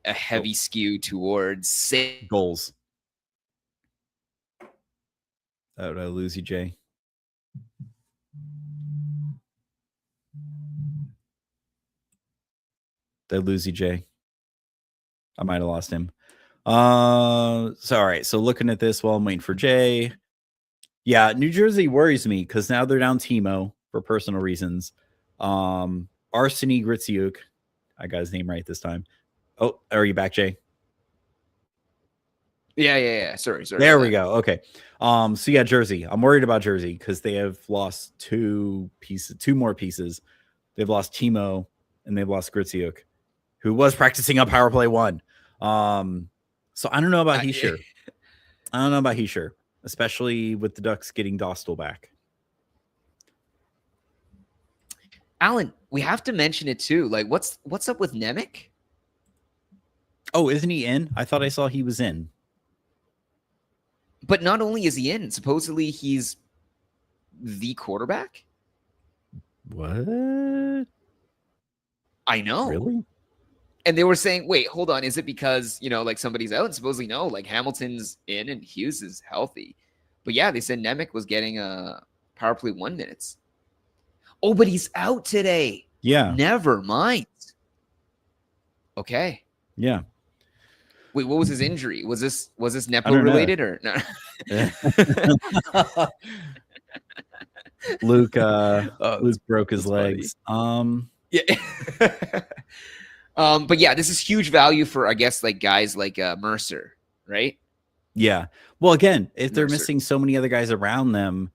a heavy skew towards goals. Oh, did I lose you, Jay? Did I lose you, Jay? I might have lost him. So all right. So looking at this while I'm waiting for Jay. Yeah, New Jersey worries me because now they're down Timo for personal reasons. Arseny Gritsyuk, I got his name right this time. Oh, are you back, Jay? Yeah. Sorry. There we go. Okay. So yeah, Jersey. I'm worried about Jersey because they have lost two more pieces. They've lost Timo and they've lost Gritsiuk, who was practicing on power play 1. So I don't know about Hischier. I don't know about Hischier, especially with the Ducks getting Dostal back. Alan, we have to mention it too. Like, what's up with Nemec? Oh, isn't he in? I thought I saw he was in. But not only is he in, supposedly he's the quarterback. What? I know. Really? And they were saying, wait, hold on. Is it because, like somebody's out? And supposedly no, like Hamilton's in and Hughes is healthy. But yeah, they said Nemec was getting power play 1 minutes. Oh, but he's out today. Yeah. Never mind. Okay. Yeah. Wait, what was his injury? Was this Nepo related or no? Luke broke his legs. Yeah. But yeah, this is huge value for, I guess, like guys like Mercer, right? Yeah. Well, again, if they're missing so many other guys around them,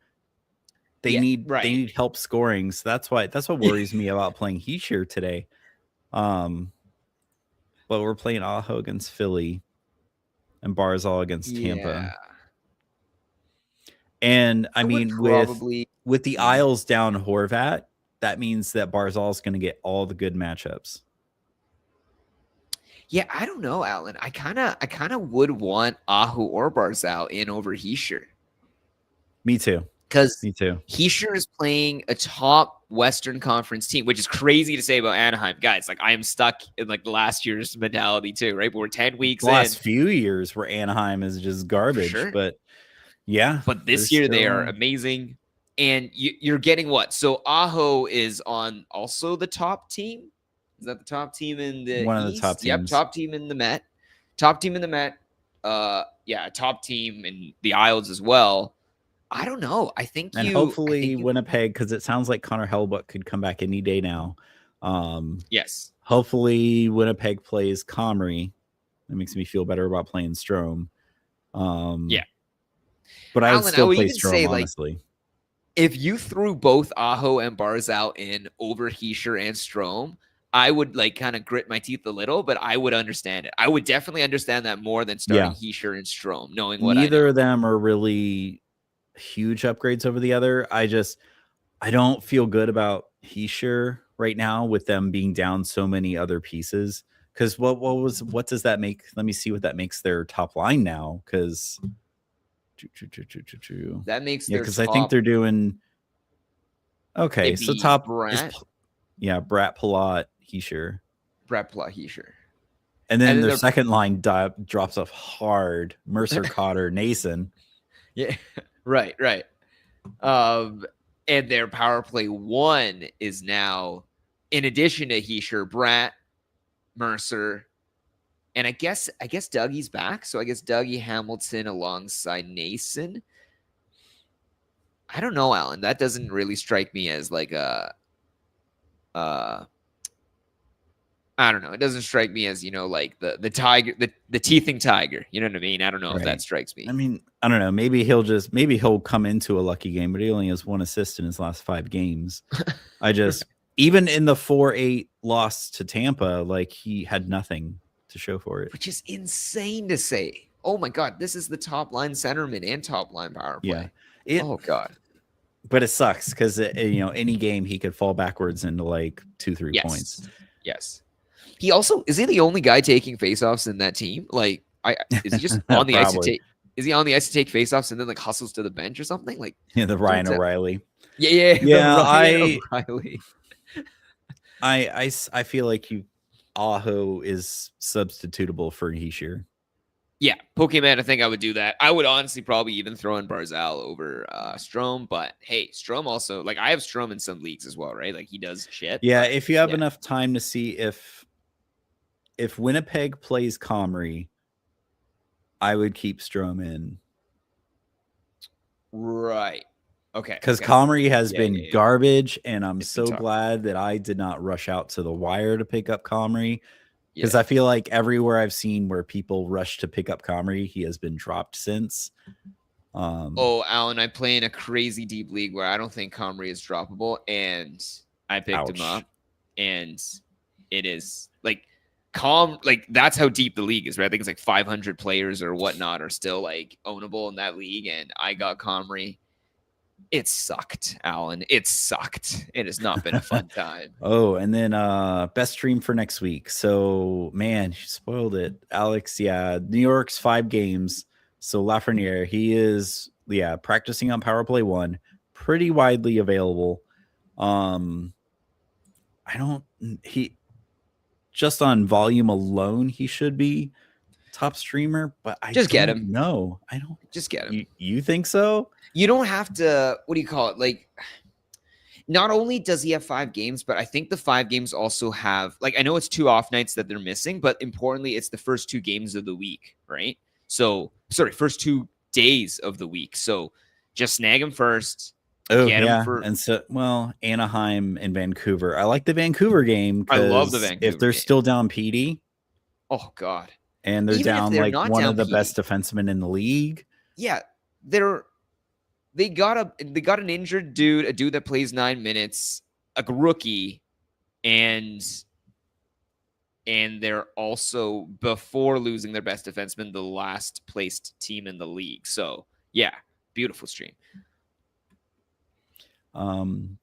they need help scoring. So that's what worries me about playing Hischier today. But we're playing Aho against Philly and Barzal against Tampa. And I mean, with the Isles down Horvat, that means that Barzal is going to get all the good matchups. Yeah, I don't know, Alan. I kind of would want Aho or Barzal in over Hischier. Me too. Me too. Hischier is playing a top Western Conference team, which is crazy to say about Anaheim. Guys, like I am stuck in like last year's mentality too, right? But we're 10 weeks in. The last few years where Anaheim is just garbage. Sure. But yeah. But this year they are amazing. And you're getting what? So Aho is on also the top team. Is that the top team in the one of East? The top teams? Yep, top team in the Met. Top team in the Met. Yeah, top team in the Isles as well. I don't know. Hopefully Winnipeg, because it sounds like Connor Hellebuyck could come back any day now. Yes. Hopefully Winnipeg plays Comrie. That makes me feel better about playing Strome. Yeah. But I would still play Strome, honestly. Like, if you threw both Aho and Barzal in over Hischier and Strome, I would like kind of grit my teeth a little, but I would understand it. I would definitely understand that more than starting Hischier and Strome, knowing what neither of them are really huge upgrades over the other. I don't feel good about Hischier right now with them being down so many other pieces. Because what does that make? Let me see what that makes their top line now. Because that makes their because I think they're doing okay. So top Brat. Brat Palat Hischier. Brat Palat Hischier. And then their second line drops off hard. Mercer, Cotter, Nason. Yeah. Right. And their power play 1 is now, in addition to Hischier, Brat, Mercer, and I guess Dougie's back. So I guess Dougie Hamilton alongside Nason. I don't know, Alan. That doesn't really strike me as like I don't know. It doesn't strike me as, like the tiger, the teething tiger. You know what I mean? I don't know if that strikes me. I mean, I don't know. Maybe he'll come into a lucky game, but he only has 1 assist in his last 5 games. Even in the 4-8 loss to Tampa, like he had nothing to show for it. Which is insane to say. Oh my God, this is the top line centerman and top line power play. Yeah. Oh God. But it sucks because any game he could fall backwards into like 2-3 points. Yes. Is he the only guy taking faceoffs in that team? Like, is he just on the ice to take? Is he on the ice to take faceoffs and then like hustles to the bench or something? Like, the Ryan O'Reilly. Yeah. O'Reilly. I feel like Aho is substitutable for Hischier. Yeah, Pokemon, I think I would do that. I would honestly probably even throw in Barzal over Strome, but hey, Strome also, like I have Strome in some leagues as well, right? Like he does shit. Yeah, if you have enough time to see if Winnipeg plays Comrie, I would keep Strome in. Right. Okay. Because Comrie has been garbage, and I'm so glad that I did not rush out to the wire to pick up Comrie. Because I feel like everywhere I've seen where people rush to pick up Comrie, he has been dropped since. Oh, Alan, I play in a crazy deep league where I don't think Comrie is droppable, and I picked him up, and it is like that's how deep the league is, right? I think it's like 500 players or whatnot are still like ownable in that league, and I got Comrie. It sucked, Alan. It sucked. It has not been a fun time. Oh, and then best stream for next week. So man, you spoiled it. Alex, yeah. New York's 5 games. So Lafreniere, he is practicing on Power Play 1, pretty widely available. He just on volume alone, he should be top streamer, but I just get him. No, I don't just get him. You think so? You don't have to, what do you call it? Like, not only does he have 5 games, but I think the 5 games also have, like, I know it's 2 off nights that they're missing, but importantly, it's the first 2 games of the week, right? So, first 2 days of the week. So just snag him first. Oh, yeah. And so, Anaheim and Vancouver. I like the Vancouver game. I love the Vancouver if they're game. Still down PD. Oh, God. And they're Even down they're like one of the best defensemen in the league. Yeah. They got an injured dude, a dude that plays 9 minutes, a rookie, and they're also, before losing their best defenseman, the last placed team in the league. So yeah, beautiful stream.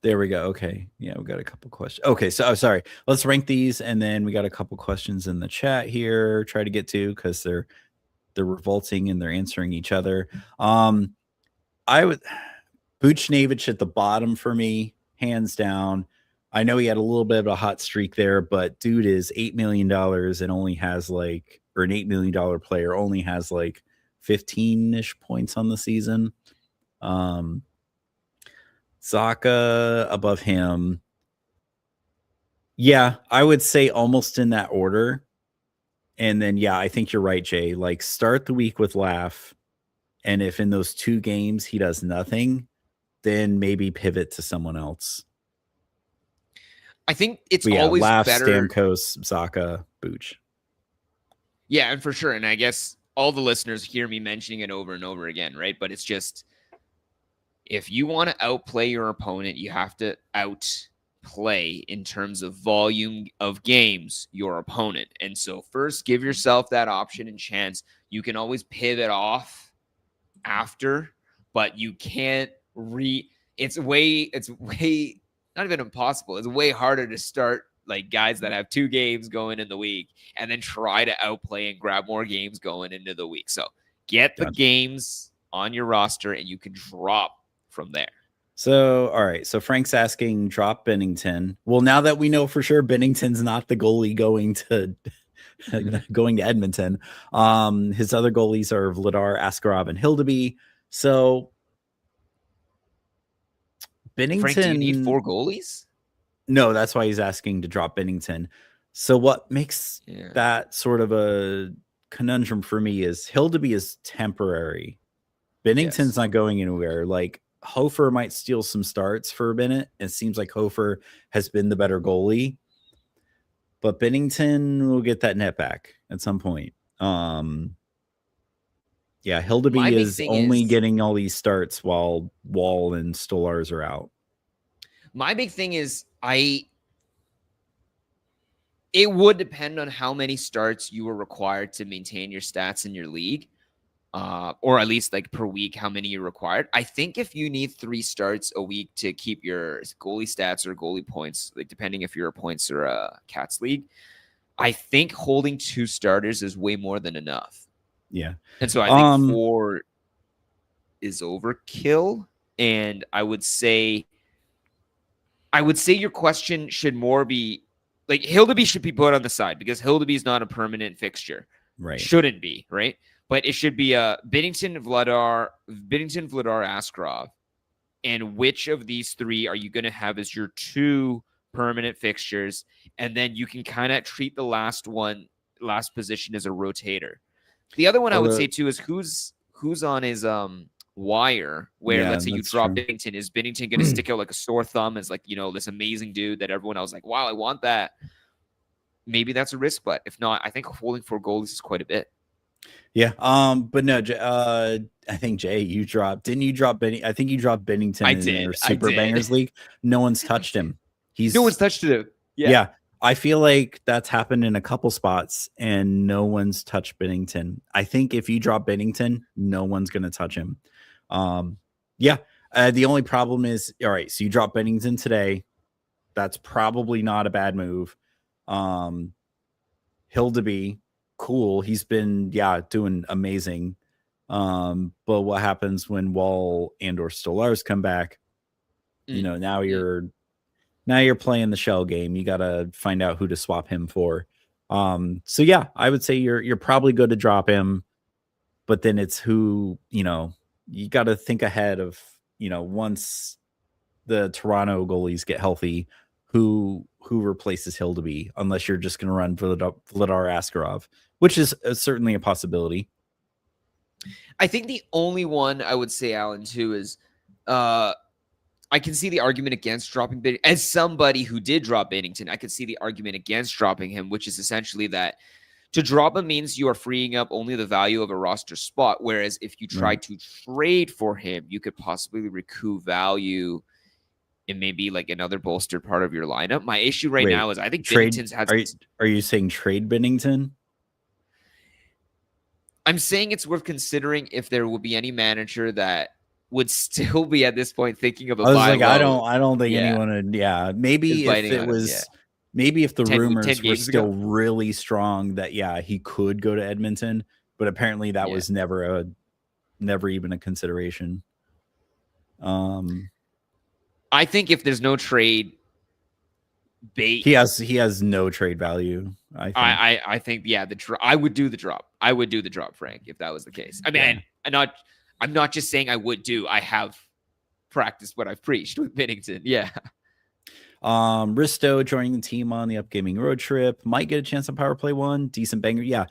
There we go. Okay. Yeah, we got a couple questions. Okay, so sorry. Let's rank these, and then we got a couple questions in the chat here. Try to get to, because they're revolting and they're answering each other. I would Buchnevich at the bottom for me, hands down. I know he had a little bit of a hot streak there, but dude is $8 million and only has an $8 million player only has 15-ish points on the season. Zacha above him. Yeah, I would say almost in that order. And then, yeah, I think you're right, Jay. Start the week with Laugh. And if in those 2 games he does nothing, then maybe pivot to someone else. I think it's always Laugh, better. Stamkos, Zacha, Booch. Yeah, and for sure. And I guess all the listeners hear me mentioning it over and over again, right? But it's just, if you want to outplay your opponent, you have to outplay in terms of volume of games your opponent. And so first, give yourself that option and chance. You can always pivot off after, but you can't it's way not even impossible. It's way harder to start guys that have 2 games going in the week and then try to outplay and grab more games going into the week. So get the games on your roster and you can drop from there. So, all right. So Frank's asking, drop Binnington. Well, now that we know for sure Binnington's not the goalie going to Edmonton, his other goalies are Vladar, Askarov, and Hildeby. So Binnington. Frank, do you need 4 goalies? No, that's why he's asking to drop Binnington. So what makes that sort of a conundrum for me is Hildeby is temporary. Binnington's not going anywhere. Hofer might steal some starts for a minute. It seems like Hofer has been the better goalie, but Binnington will get that net back at some point. Hildeby is only getting all these starts while Wall and Stolarz are out. My big thing is it would depend on how many starts you were required to maintain your stats in your league. Or at least per week, how many you're required. I think if you need 3 starts a week to keep your goalie stats or goalie points, depending if you're a points or a Cats league, I think holding 2 starters is way more than enough. Yeah. And so I think 4 is overkill. And I would say your question should more be Hildeby should be put on the side because Hildeby is not a permanent fixture. Right. Shouldn't be, right? But it should be Binnington, Vladar, Askarov. And which of these 3 are you going to have as your 2 permanent fixtures? And then you can kind of treat the last position as a rotator. The other one I would say too is who's on his wire where let's say you drop Binnington. Is Binnington going to stick out like a sore thumb as this amazing dude that everyone else wow, I want that? maybe that's a risk. But if not, I think holding 4 goalies is quite a bit. Yeah. But no, I think Jay, didn't you drop Benny? I think you dropped Bennington I in did. their I Super did. Bangers League. No one's touched him. No one's touched it. Yeah. I feel like that's happened in a couple spots and no one's touched Bennington. I think if you drop Bennington, no one's going to touch him. Yeah. The only problem is, all right, so you drop Bennington today. That's probably not a bad move. Hildeby, cool. He's been, doing amazing. But what happens when Wall and or Stolars come back? You know, now you're playing the shell game. You got to find out who to swap him for. So yeah, I would say you're probably good to drop him, but then it's who, you got to think ahead of, once the Toronto goalies get healthy, who replaces Hildeby, unless you're just going to run Vladar Askarov, which is certainly a possibility. I think the only one I would say, Alan, too, is I can see the argument against dropping Binnington. As somebody who did drop Binnington, I could see the argument against dropping him, which is essentially that to drop him means you are freeing up only the value of a roster spot. Whereas if you try to trade for him, you could possibly recoup value in maybe like another bolstered part of your lineup. My issue now is I think Binnington's has. Are you saying trade Binnington? I'm saying it's worth considering if there will be any manager that would still be at this point thinking of a buy low. I don't think anyone would. Maybe if it was, maybe if the rumors were still really strong that he could go to Edmonton, but apparently that was never even a consideration. I think if there's no trade bait, he has no trade value. I think I would do the drop. I would do the drop, Frank, if that was the case. I mean, I'm not just saying I would do. I have practiced what I've preached with Binnington. Yeah. Risto joining the team on the upcoming road trip, might get a chance on Power Play 1. Decent banger. Yeah.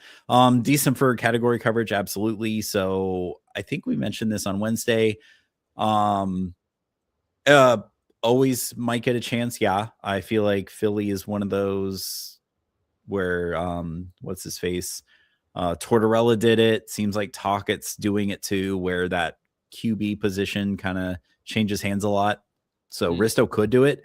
Decent for category coverage. Absolutely. So I think we mentioned this on Wednesday. Always might get a chance. Yeah. I feel like Philly is one of those where, what's his face? Tortorella did it. Seems like Tockett's doing it too, where that QB position kind of changes hands a lot. So Risto could do it.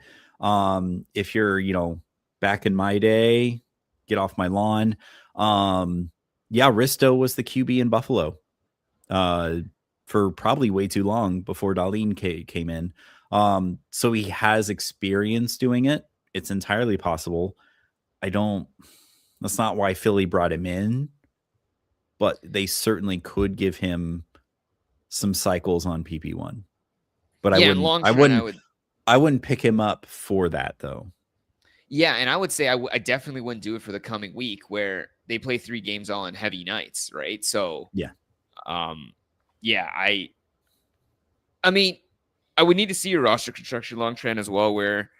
If you're, back in my day, get off my lawn. Risto was the QB in Buffalo for probably way too long before Dahlin came in. So he has experience doing it. It's entirely possible. That's not why Philly brought him in, but they certainly could give him some cycles on PP1. But I wouldn't pick him up for that though. Yeah, and I would say I definitely wouldn't do it for the coming week where they play 3 games all on heavy nights, right? So I mean, I would need to see your roster construction long trend as well. Where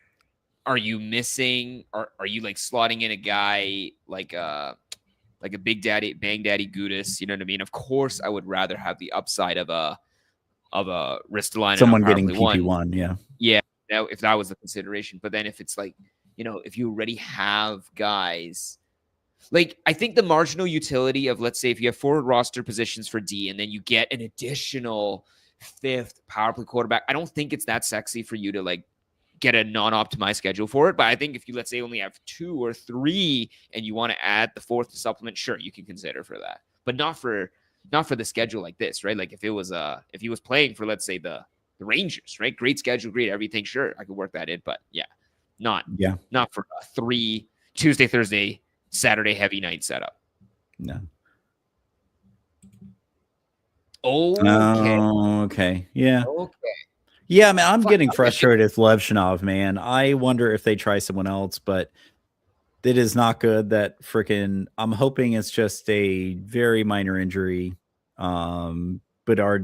are you missing? Are you like slotting in a guy like a Big Daddy, Bang Daddy Gudis? You know what I mean? Of course, I would rather have the upside of a Ristolainen, someone getting PP1. Yeah. If that was the consideration, but then if it's like, if you already have guys, like I think the marginal utility of, let's say, if you have 4 roster positions for D and then you get an additional 5th power play quarterback, I don't think it's that sexy for you to like get a non-optimized schedule for it. But I think if you, let's say, only have 2 or 3 and you want to add the 4th to supplement, sure, you can consider for that, but not for the schedule like this, right? Like if he was playing for, let's say, the Rangers, right? Great schedule, great everything. Sure, I could work that in, but not for a 3 Tuesday, Thursday, Saturday heavy night setup. No. Okay. Yeah. Okay. Yeah, man, I'm getting frustrated with Levshinov, man. I wonder if they try someone else, but it is not good that I'm hoping it's just a very minor injury. Bedard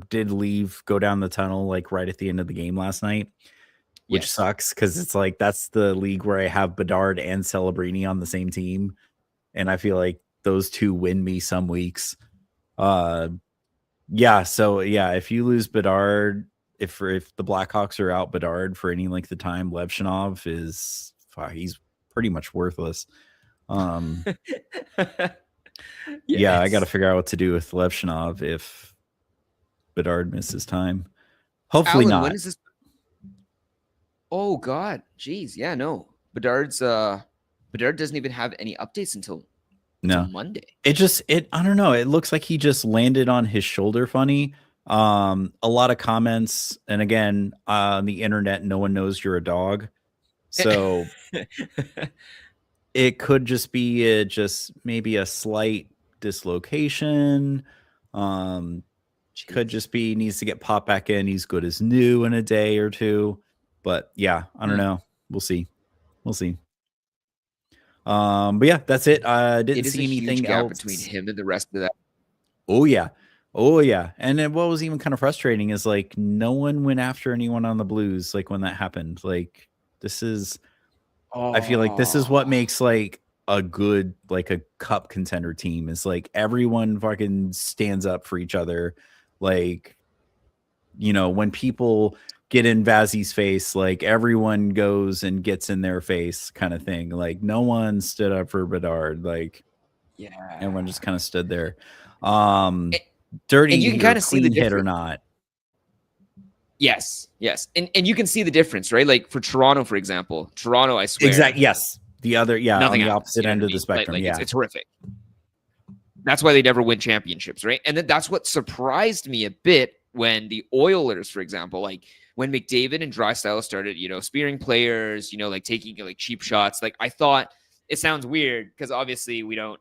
did leave, go down the tunnel like right at the end of the game last night, which sucks because it's like that's the league where I have Bedard and Celebrini on the same team, and I feel like those two win me some weeks. If you lose Bedard, if the Blackhawks are out Bedard for any length of time, Levshinov pretty much worthless. Yeah, Yes. I got to figure out what to do with Levchinov if Bedard misses time. Hopefully Alan, not. when is this? Oh God, jeez, yeah, no. Bedard doesn't even have any updates until Monday. I don't know. It looks like he just landed on his shoulder funny. A lot of comments, and again, on the internet, no one knows you're a dog. So it could just be maybe a slight dislocation. Could just be needs to get popped back in. He's good as new in a day or two. But yeah, I don't know. We'll see. But yeah, that's it. Didn't see anything else between him and the rest of that. Oh yeah. And then what was even kind of frustrating is like no one went after anyone on the Blues like when that happened. Like this is I feel like this is what makes like a good like a cup contender team is like everyone fucking stands up for each other. Like, you know, when people get in Vazzy's face, like everyone goes and gets in their face kind of thing. Like no one stood up for Bedard. Like everyone just kind of stood there. Dirty, and you can kind of see the hit or not. Yes. And you can see the difference, right? Like for Toronto, for example. Toronto, I swear. Exactly. Yes. The other, nothing on the opposite end of the spectrum. Like, it's horrific. That's why they never win championships, right? And then that's what surprised me a bit when the Oilers, for example, like when McDavid and Draisaitl started, you know, spearing players, you know, like taking like cheap shots. Like I thought it sounds weird because obviously we don't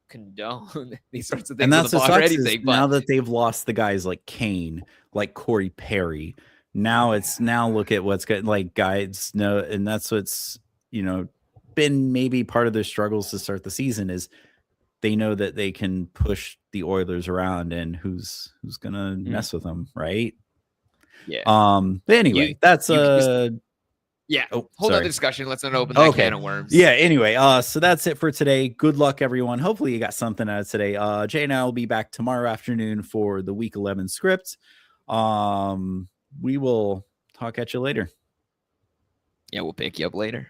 condone these sorts of things. And that's what sucks anything, now that they've lost the guys like Kane, like Corey Perry. Now look at what's good. Like guys know, and that's what's, you know, been maybe part of their struggles to start the season is they know that they can push the Oilers around and who's gonna mess with them, right? Yeah. But anyway, that's whole other discussion. Let's not open that can of worms. Yeah. Anyway, so that's it for today. Good luck, everyone. Hopefully you got something out of today. Jay and I will be back tomorrow afternoon for the Week 11 script. We will talk at you later. Yeah, we'll pick you up later.